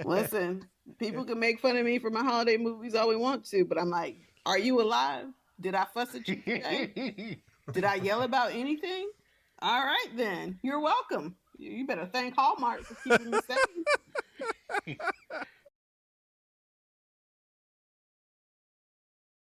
Listen, people can make fun of me for my holiday movies all we want to, but I'm like, are you alive? Did I fuss at you today? Did I yell about anything? All right, then. You're welcome. You better thank Hallmark for keeping me safe.